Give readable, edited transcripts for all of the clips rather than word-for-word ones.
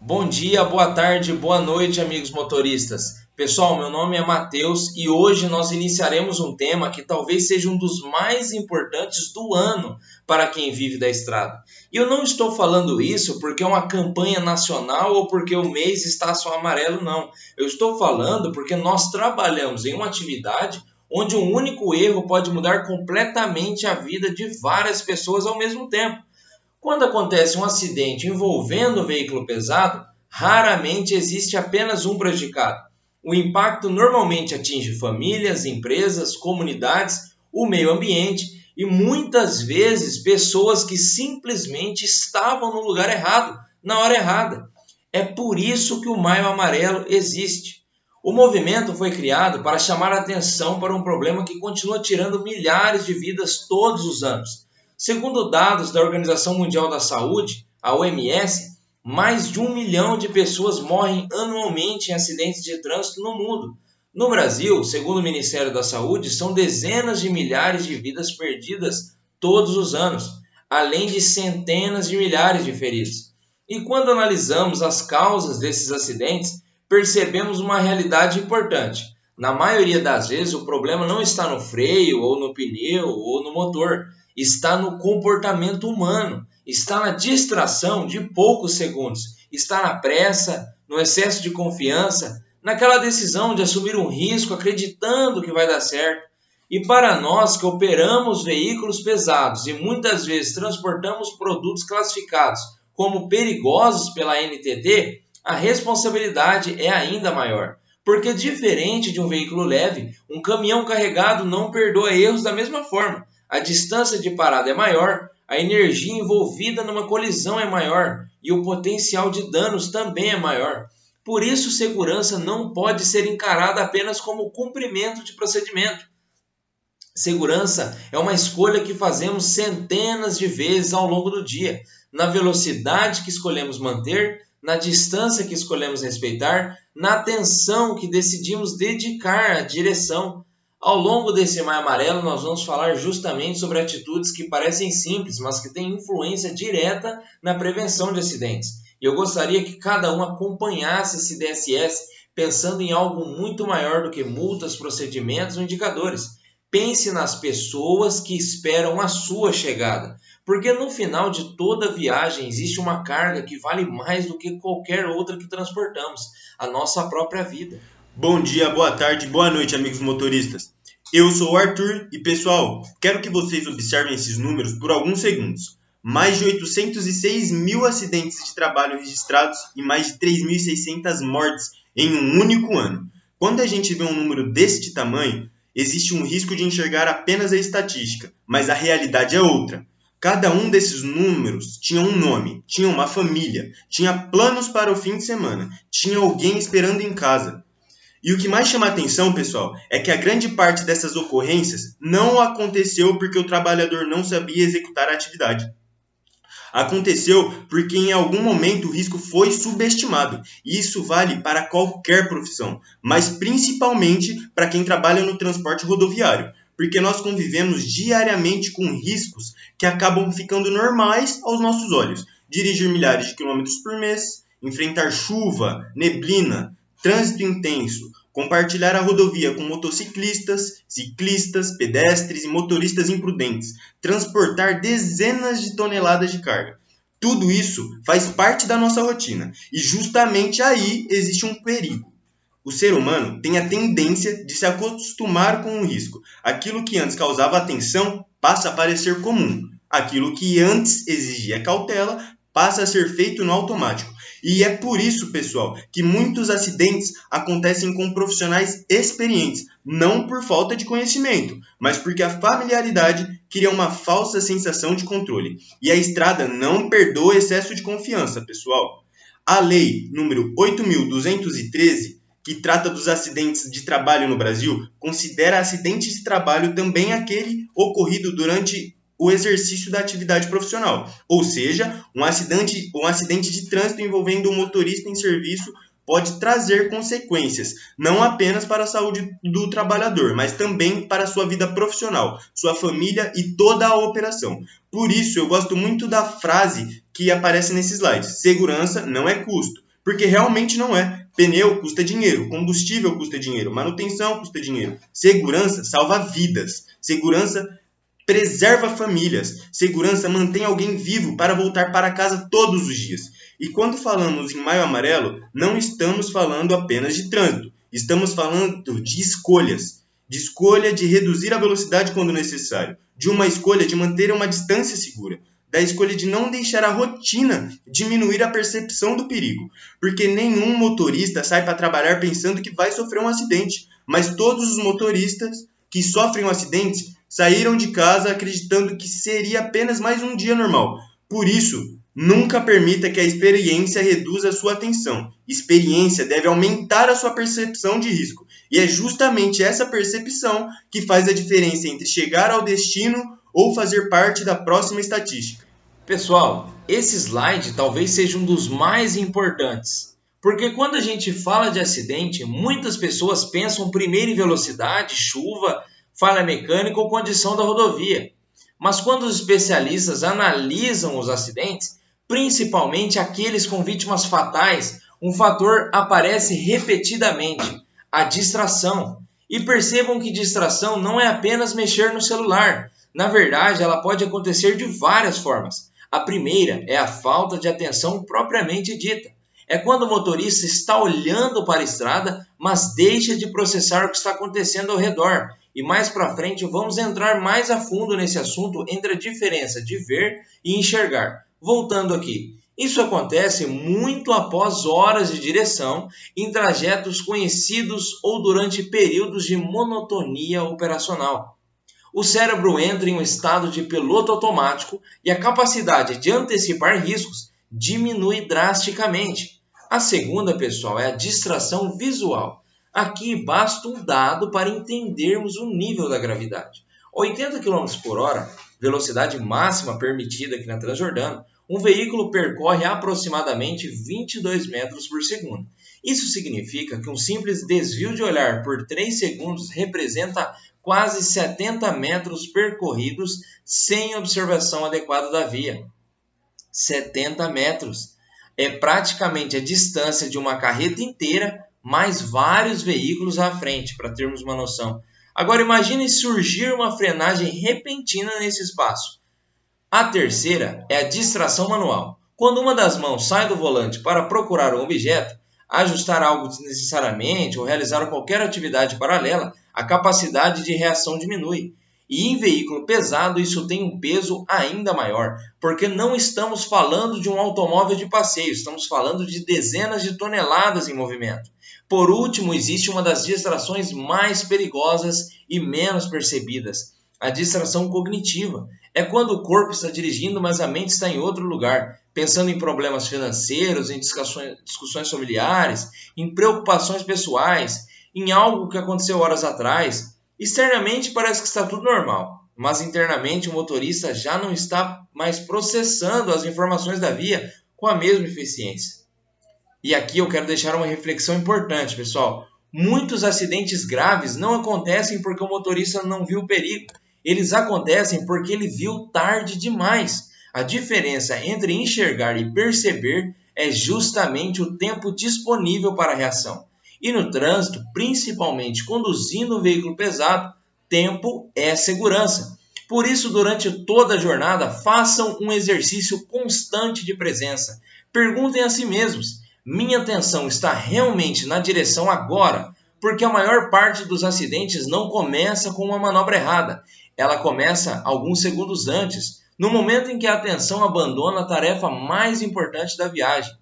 Bom dia, boa tarde, boa noite, amigos motoristas. Pessoal, meu nome é Matheus e hoje nós iniciaremos um tema que talvez seja um dos mais importantes do ano para quem vive da estrada. E eu não estou falando isso porque é uma campanha nacional ou porque o mês está só amarelo, não. Eu estou falando porque nós trabalhamos em uma atividade onde um único erro pode mudar completamente a vida de várias pessoas ao mesmo tempo. Quando acontece um acidente envolvendo um veículo pesado, raramente existe apenas um prejudicado. O impacto normalmente atinge famílias, empresas, comunidades, o meio ambiente e muitas vezes pessoas que simplesmente estavam no lugar errado, na hora errada. É por isso que o Maio Amarelo existe. O movimento foi criado para chamar a atenção para um problema que continua tirando milhares de vidas todos os anos. Segundo dados da Organização Mundial da Saúde, a OMS, mais de 1 milhão de pessoas morrem anualmente em acidentes de trânsito no mundo. No Brasil, segundo o Ministério da Saúde, são dezenas de milhares de vidas perdidas todos os anos, além de centenas de milhares de feridos. E quando analisamos as causas desses acidentes, percebemos uma realidade importante. Na maioria das vezes, o problema não está no freio, ou no pneu, ou no motor. Está no comportamento humano, está na distração de poucos segundos, está na pressa, no excesso de confiança, naquela decisão de assumir um risco acreditando que vai dar certo. E para nós que operamos veículos pesados e muitas vezes transportamos produtos classificados como perigosos pela NTT, a responsabilidade é ainda maior. Porque diferente de um veículo leve, um caminhão carregado não perdoa erros da mesma forma. A distância de parada é maior, a energia envolvida numa colisão é maior e o potencial de danos também é maior. Por isso, segurança não pode ser encarada apenas como cumprimento de procedimento. Segurança é uma escolha que fazemos centenas de vezes ao longo do dia, na velocidade que escolhemos manter, na distância que escolhemos respeitar, na atenção que decidimos dedicar à direção. Ao longo desse Maio Amarelo, nós vamos falar justamente sobre atitudes que parecem simples, mas que têm influência direta na prevenção de acidentes. E eu gostaria que cada um acompanhasse esse DSS pensando em algo muito maior do que multas, procedimentos ou indicadores. Pense nas pessoas que esperam a sua chegada, porque no final de toda viagem existe uma carga que vale mais do que qualquer outra que transportamos, a nossa própria vida. Bom dia, boa tarde, boa noite, amigos motoristas. Eu sou o Arthur e, pessoal, quero que vocês observem esses números por alguns segundos. Mais de 806 mil acidentes de trabalho registrados e mais de 3.600 mortes em um único ano. Quando a gente vê um número deste tamanho, existe um risco de enxergar apenas a estatística, mas a realidade é outra. Cada um desses números tinha um nome, tinha uma família, tinha planos para o fim de semana, tinha alguém esperando em casa. E o que mais chama a atenção, pessoal, é que a grande parte dessas ocorrências não aconteceu porque o trabalhador não sabia executar a atividade. Aconteceu porque em algum momento o risco foi subestimado. E isso vale para qualquer profissão, mas principalmente para quem trabalha no transporte rodoviário. Porque nós convivemos diariamente com riscos que acabam ficando normais aos nossos olhos. Dirigir milhares de quilômetros por mês, enfrentar chuva, neblina, trânsito intenso, compartilhar a rodovia com motociclistas, ciclistas, pedestres e motoristas imprudentes, transportar dezenas de toneladas de carga. Tudo isso faz parte da nossa rotina e justamente aí existe um perigo. O ser humano tem a tendência de se acostumar com o risco. Aquilo que antes causava atenção passa a parecer comum. Aquilo que antes exigia cautela passa a ser feito no automático. E é por isso, pessoal, que muitos acidentes acontecem com profissionais experientes, não por falta de conhecimento, mas porque a familiaridade cria uma falsa sensação de controle. E a estrada não perdoa excesso de confiança, pessoal. A lei número 8.213, que trata dos acidentes de trabalho no Brasil, considera acidentes de trabalho também aquele ocorrido durante o exercício da atividade profissional, ou seja, um acidente de trânsito envolvendo um motorista em serviço pode trazer consequências, não apenas para a saúde do trabalhador, mas também para a sua vida profissional, sua família e toda a operação. Por isso, eu gosto muito da frase que aparece nesse slide: segurança não é custo, porque realmente não é. Pneu custa dinheiro, combustível custa dinheiro, manutenção custa dinheiro. Segurança salva vidas. Segurança preserva famílias. Segurança mantém alguém vivo para voltar para casa todos os dias. E quando falamos em Maio Amarelo, não estamos falando apenas de trânsito. Estamos falando de escolhas. De escolha de reduzir a velocidade quando necessário. De uma escolha de manter uma distância segura. Da escolha de não deixar a rotina diminuir a percepção do perigo. Porque nenhum motorista sai para trabalhar pensando que vai sofrer um acidente. Mas todos os motoristas que sofrem um acidente saíram de casa acreditando que seria apenas mais um dia normal. Por isso, nunca permita que a experiência reduza a sua atenção. Experiência deve aumentar a sua percepção de risco. E é justamente essa percepção que faz a diferença entre chegar ao destino ou fazer parte da próxima estatística. Pessoal, esse slide talvez seja um dos mais importantes, porque quando a gente fala de acidente, muitas pessoas pensam primeiro em velocidade, chuva, falha mecânica ou condição da rodovia. Mas quando os especialistas analisam os acidentes, principalmente aqueles com vítimas fatais, um fator aparece repetidamente: a distração. E percebam que distração não é apenas mexer no celular. Na verdade, ela pode acontecer de várias formas. A primeira é a falta de atenção propriamente dita. É quando o motorista está olhando para a estrada, mas deixa de processar o que está acontecendo ao redor. E mais para frente vamos entrar mais a fundo nesse assunto entre a diferença de ver e enxergar. Voltando aqui, isso acontece muito após horas de direção, em trajetos conhecidos ou durante períodos de monotonia operacional. O cérebro entra em um estado de piloto automático e a capacidade de antecipar riscos diminui drasticamente. A segunda, pessoal, é a distração visual. Aqui basta um dado para entendermos o nível da gravidade. 80 km por hora, velocidade máxima permitida aqui na Transjordânia, um veículo percorre aproximadamente 22 metros por segundo. Isso significa que um simples desvio de olhar por 3 segundos representa quase 70 metros percorridos sem observação adequada da via. 70 metros é praticamente a distância de uma carreta inteira mais vários veículos à frente, para termos uma noção. Agora imagine surgir uma frenagem repentina nesse espaço. A terceira é a distração manual. Quando uma das mãos sai do volante para procurar um objeto, ajustar algo desnecessariamente ou realizar qualquer atividade paralela, a capacidade de reação diminui. E em veículo pesado isso tem um peso ainda maior, porque não estamos falando de um automóvel de passeio, estamos falando de dezenas de toneladas em movimento. Por último, existe uma das distrações mais perigosas e menos percebidas, a distração cognitiva. É quando o corpo está dirigindo, mas a mente está em outro lugar, pensando em problemas financeiros, em discussões familiares, em preocupações pessoais, em algo que aconteceu horas atrás. Externamente parece que está tudo normal, mas internamente o motorista já não está mais processando as informações da via com a mesma eficiência. E aqui eu quero deixar uma reflexão importante, pessoal. Muitos acidentes graves não acontecem porque o motorista não viu o perigo. Eles acontecem porque ele viu tarde demais. A diferença entre enxergar e perceber é justamente o tempo disponível para a reação. E no trânsito, principalmente conduzindo um veículo pesado, tempo é segurança. Por isso, durante toda a jornada, façam um exercício constante de presença. Perguntem a si mesmos: minha atenção está realmente na direção agora? Porque a maior parte dos acidentes não começa com uma manobra errada. Ela começa alguns segundos antes, no momento em que a atenção abandona a tarefa mais importante da viagem.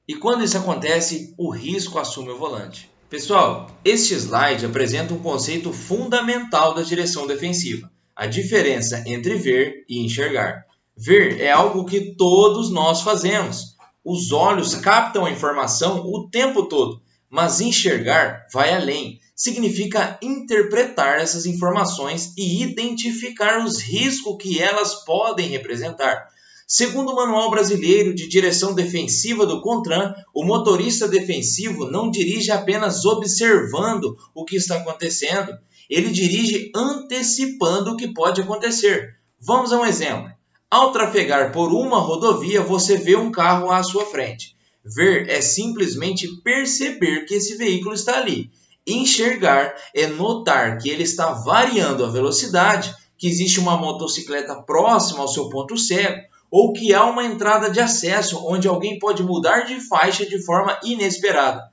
E quando isso acontece, o risco assume o volante. Pessoal, este slide apresenta um conceito fundamental da direção defensiva: a diferença entre ver e enxergar. Ver é algo que todos nós fazemos. Os olhos captam a informação o tempo todo, mas enxergar vai além. Significa interpretar essas informações e identificar os riscos que elas podem representar. Segundo o Manual Brasileiro de Direção Defensiva do CONTRAN, o motorista defensivo não dirige apenas observando o que está acontecendo, ele dirige antecipando o que pode acontecer. Vamos a um exemplo. Ao trafegar por uma rodovia, você vê um carro à sua frente. Ver é simplesmente perceber que esse veículo está ali. Enxergar é notar que ele está variando a velocidade, que existe uma motocicleta próxima ao seu ponto cego, ou que há uma entrada de acesso onde alguém pode mudar de faixa de forma inesperada.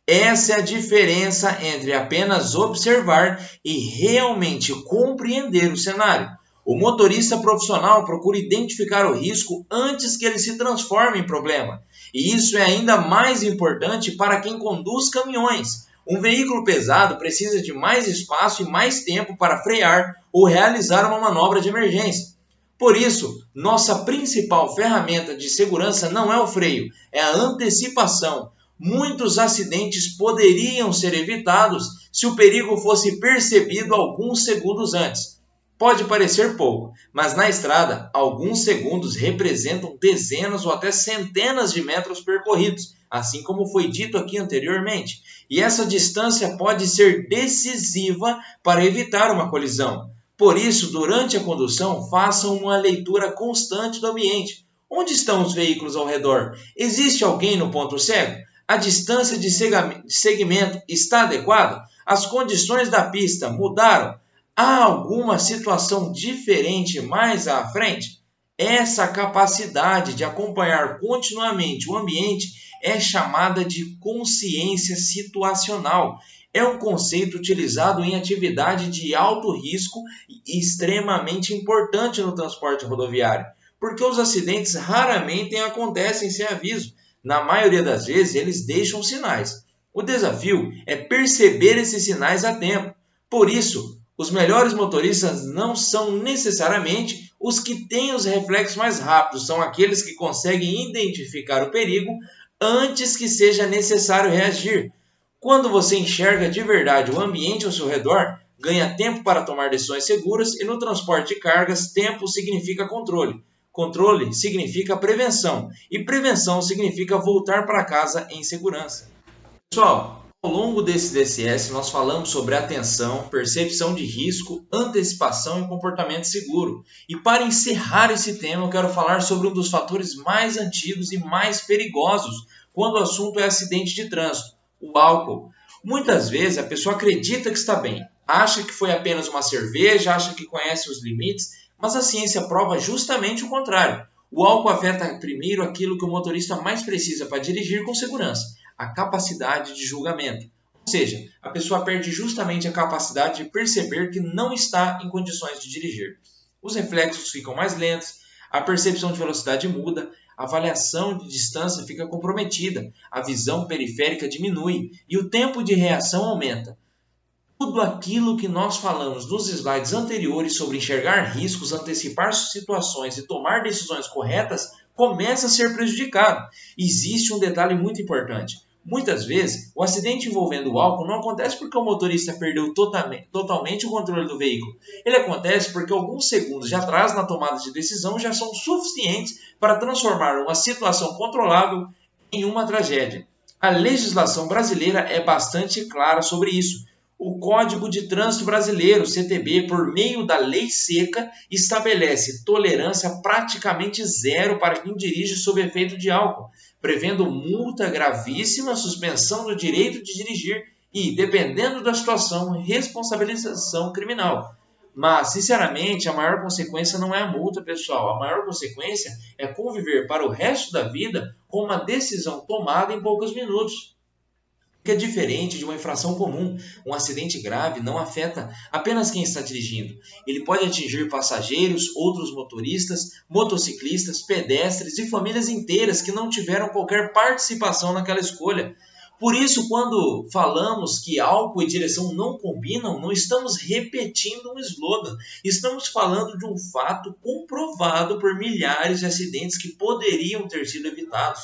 Essa é a diferença entre apenas observar e realmente compreender o cenário. O motorista profissional procura identificar o risco antes que ele se transforme em problema. E isso é ainda mais importante para quem conduz caminhões. Um veículo pesado precisa de mais espaço e mais tempo para frear ou realizar uma manobra de emergência. Por isso, nossa principal ferramenta de segurança não é o freio, é a antecipação. Muitos acidentes poderiam ser evitados se o perigo fosse percebido alguns segundos antes. Pode parecer pouco, mas na estrada, alguns segundos representam dezenas ou até centenas de metros percorridos, assim como foi dito aqui anteriormente. E essa distância pode ser decisiva para evitar uma colisão. Por isso, durante a condução, façam uma leitura constante do ambiente. Onde estão os veículos ao redor? Existe alguém no ponto cego? A distância de segmento está adequada? As condições da pista mudaram? Há alguma situação diferente mais à frente? Essa capacidade de acompanhar continuamente o ambiente é chamada de consciência situacional. É um conceito utilizado em atividade de alto risco e extremamente importante no transporte rodoviário, porque os acidentes raramente acontecem sem aviso. Na maioria das vezes, eles deixam sinais. O desafio é perceber esses sinais a tempo. Por isso, os melhores motoristas não são necessariamente os que têm os reflexos mais rápidos, são aqueles que conseguem identificar o perigo antes que seja necessário reagir. Quando você enxerga de verdade o ambiente ao seu redor, ganha tempo para tomar decisões seguras e no transporte de cargas, tempo significa controle. Controle significa prevenção e prevenção significa voltar para casa em segurança. Pessoal, ao longo desse DCS nós falamos sobre atenção, percepção de risco, antecipação e comportamento seguro. E para encerrar esse tema eu quero falar sobre um dos fatores mais antigos e mais perigosos quando o assunto é acidente de trânsito. O álcool. Muitas vezes a pessoa acredita que está bem, acha que foi apenas uma cerveja, acha que conhece os limites, mas a ciência prova justamente o contrário. O álcool afeta primeiro aquilo que o motorista mais precisa para dirigir com segurança, a capacidade de julgamento. Ou seja, a pessoa perde justamente a capacidade de perceber que não está em condições de dirigir. Os reflexos ficam mais lentos, a percepção de velocidade muda, a avaliação de distância fica comprometida, a visão periférica diminui e o tempo de reação aumenta. Tudo aquilo que nós falamos nos slides anteriores sobre enxergar riscos, antecipar situações e tomar decisões corretas começa a ser prejudicado. Existe um detalhe muito importante. Muitas vezes, o acidente envolvendo o álcool não acontece porque o motorista perdeu totalmente o controle do veículo. Ele acontece porque alguns segundos de atraso na tomada de decisão já são suficientes para transformar uma situação controlável em uma tragédia. A legislação brasileira é bastante clara sobre isso. O Código de Trânsito Brasileiro, CTB, por meio da Lei Seca, estabelece tolerância praticamente zero para quem dirige sob efeito de álcool, prevendo multa gravíssima, suspensão do direito de dirigir e, dependendo da situação, responsabilização criminal. Mas, sinceramente, a maior consequência não é a multa, pessoal. A maior consequência é conviver para o resto da vida com uma decisão tomada em poucos minutos. Que é diferente de uma infração comum. Um acidente grave não afeta apenas quem está dirigindo. Ele pode atingir passageiros, outros motoristas, motociclistas, pedestres e famílias inteiras que não tiveram qualquer participação naquela escolha. Por isso, quando falamos que álcool e direção não combinam, não estamos repetindo um slogan. Estamos falando de um fato comprovado por milhares de acidentes que poderiam ter sido evitados.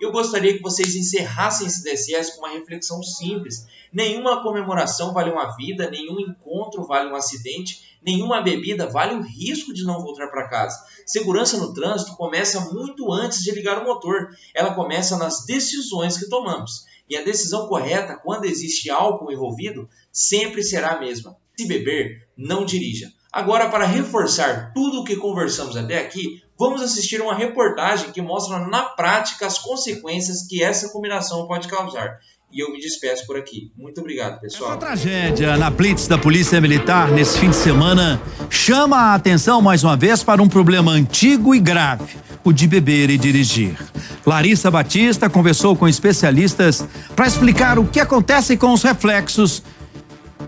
Eu gostaria que vocês encerrassem esse DCS com uma reflexão simples. Nenhuma comemoração vale uma vida, nenhum encontro vale um acidente, nenhuma bebida vale o risco de não voltar para casa. Segurança no trânsito começa muito antes de ligar o motor. Ela começa nas decisões que tomamos. E a decisão correta, quando existe álcool envolvido, sempre será a mesma. Se beber, não dirija. Agora, para reforçar tudo o que conversamos até aqui, vamos assistir uma reportagem que mostra na prática as consequências que essa combinação pode causar. E eu me despeço por aqui. Muito obrigado, pessoal. Essa tragédia na blitz da Polícia Militar nesse fim de semana chama a atenção mais uma vez para um problema antigo e grave, o de beber e dirigir. Larissa Batista conversou com especialistas para explicar o que acontece com os reflexos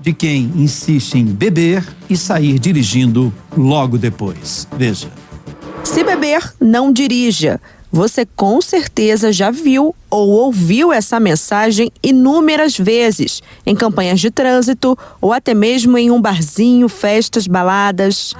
de quem insiste em beber e sair dirigindo logo depois. Veja. Se beber, não dirija. Você com certeza já viu ou ouviu essa mensagem inúmeras vezes em campanhas de trânsito ou até mesmo em um barzinho, festas, baladas.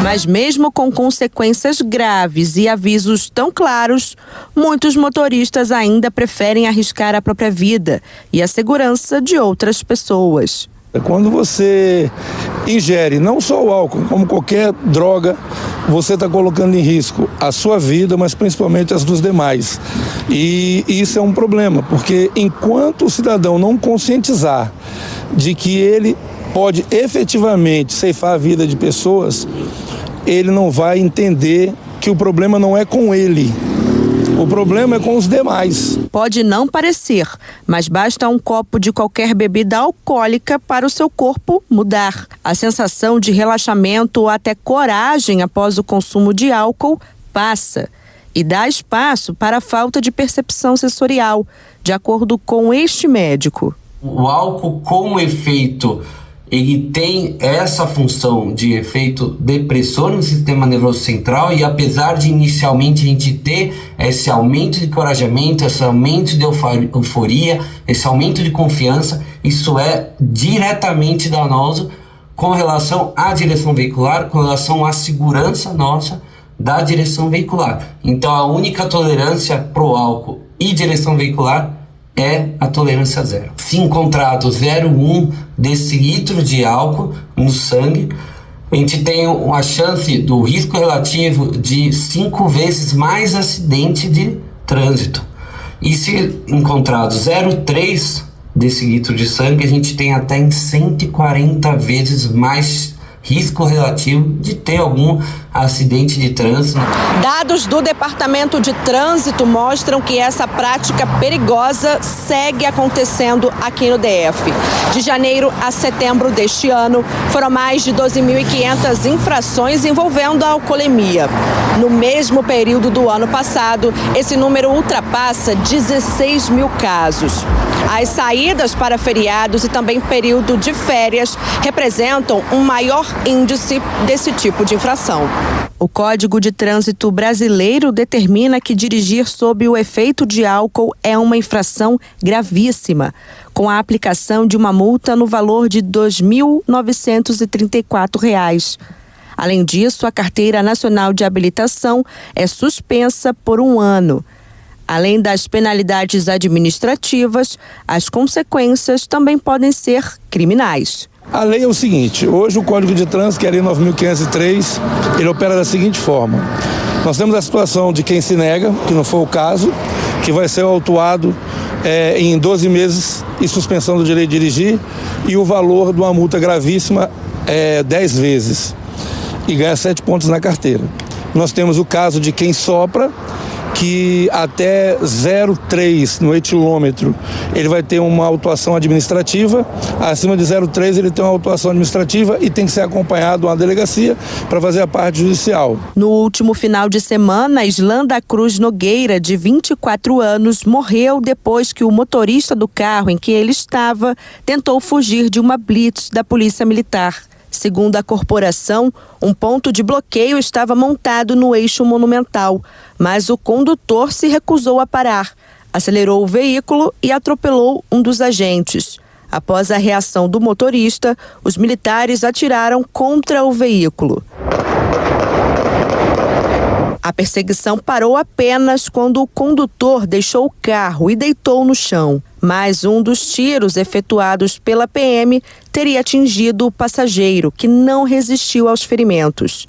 Mas mesmo com consequências graves e avisos tão claros, muitos motoristas ainda preferem arriscar a própria vida e a segurança de outras pessoas. Quando você ingere não só o álcool, como qualquer droga, você está colocando em risco a sua vida, mas principalmente as dos demais. E isso é um problema, porque enquanto o cidadão não conscientizar de que ele pode efetivamente ceifar a vida de pessoas, ele não vai entender que o problema não é com ele. O problema é com os demais. Pode não parecer, mas basta um copo de qualquer bebida alcoólica para o seu corpo mudar. A sensação de relaxamento ou até coragem após o consumo de álcool passa e dá espaço para a falta de percepção sensorial, de acordo com este médico. O álcool, como efeito, ele tem essa função de efeito depressor no sistema nervoso central, e apesar de inicialmente a gente ter esse aumento de encorajamento, esse aumento de euforia, esse aumento de confiança, isso é diretamente danoso com relação à direção veicular, com relação à segurança nossa da direção veicular. Então a única tolerância pro álcool e direção veicular é a tolerância zero. Se encontrado 0,1 decilitro de álcool no sangue, a gente tem uma chance do risco relativo de 5 vezes mais acidente de trânsito. E se encontrado 0,3 decilitro de sangue, a gente tem até em 140 vezes mais risco relativo de ter algum acidente de trânsito. Dados do Departamento de Trânsito mostram que essa prática perigosa segue acontecendo aqui no DF. De janeiro a setembro deste ano, foram mais de 12.500 infrações envolvendo a alcoolemia. No mesmo período do ano passado, esse número ultrapassa 16 mil casos. As saídas para feriados e também período de férias representam um maior índice desse tipo de infração. O Código de Trânsito Brasileiro determina que dirigir sob o efeito de álcool é uma infração gravíssima, com a aplicação de uma multa no valor de R$ 2.934. Além disso, a Carteira Nacional de Habilitação é suspensa por 1 ano. Além das penalidades administrativas, as consequências também podem ser criminais. A lei é o seguinte: hoje o Código de Trânsito, que é a Lei 9.503, ele opera da seguinte forma. Nós temos a situação de quem se nega, que não foi o caso, que vai ser autuado em 12 meses e suspensão do direito de dirigir, e o valor de uma multa gravíssima é 10 vezes e ganha 7 pontos na carteira. Nós temos o caso de quem sopra, que até 0,3 no etilômetro ele vai ter uma autuação administrativa, acima de 0,3 ele tem uma autuação administrativa e tem que ser acompanhado uma delegacia para fazer a parte judicial. No último final de semana, Islanda Cruz Nogueira, de 24 anos, morreu depois que o motorista do carro em que ele estava tentou fugir de uma blitz da Polícia Militar. Segundo a corporação, um ponto de bloqueio estava montado no eixo monumental, mas o condutor se recusou a parar, acelerou o veículo e atropelou um dos agentes. Após a reação do motorista, os militares atiraram contra o veículo. A perseguição parou apenas quando o condutor deixou o carro e deitou no chão. Mas um dos tiros efetuados pela PM teria atingido o passageiro, que não resistiu aos ferimentos.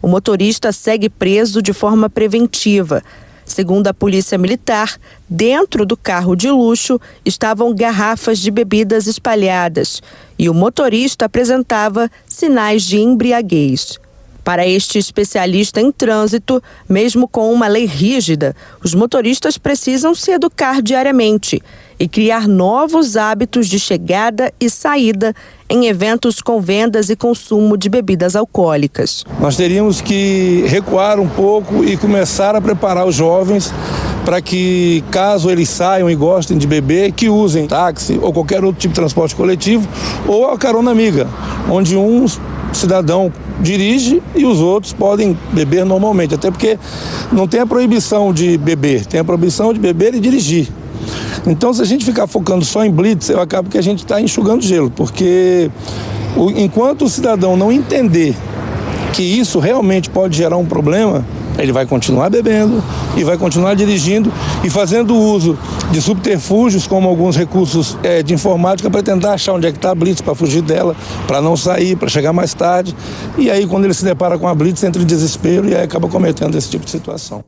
O motorista segue preso de forma preventiva. Segundo a Polícia Militar, dentro do carro de luxo estavam garrafas de bebidas espalhadas e o motorista apresentava sinais de embriaguez. Para este especialista em trânsito, mesmo com uma lei rígida, os motoristas precisam se educar diariamente e criar novos hábitos de chegada e saída em eventos com vendas e consumo de bebidas alcoólicas. Nós teríamos que recuar um pouco e começar a preparar os jovens para que, caso eles saiam e gostem de beber, que usem táxi ou qualquer outro tipo de transporte coletivo ou a carona amiga, onde um cidadão dirige e os outros podem beber normalmente, até porque não tem a proibição de beber, tem a proibição de beber e dirigir. Então, se a gente ficar focando só em blitz, acaba que a gente está enxugando gelo, porque enquanto o cidadão não entender que isso realmente pode gerar um problema, ele vai continuar bebendo e vai continuar dirigindo e fazendo uso de subterfúgios, como alguns recursos de informática, para tentar achar onde é que está a blitz, para fugir dela, para não sair, para chegar mais tarde. E aí, quando ele se depara com a blitz, entra em desespero e aí acaba cometendo esse tipo de situação.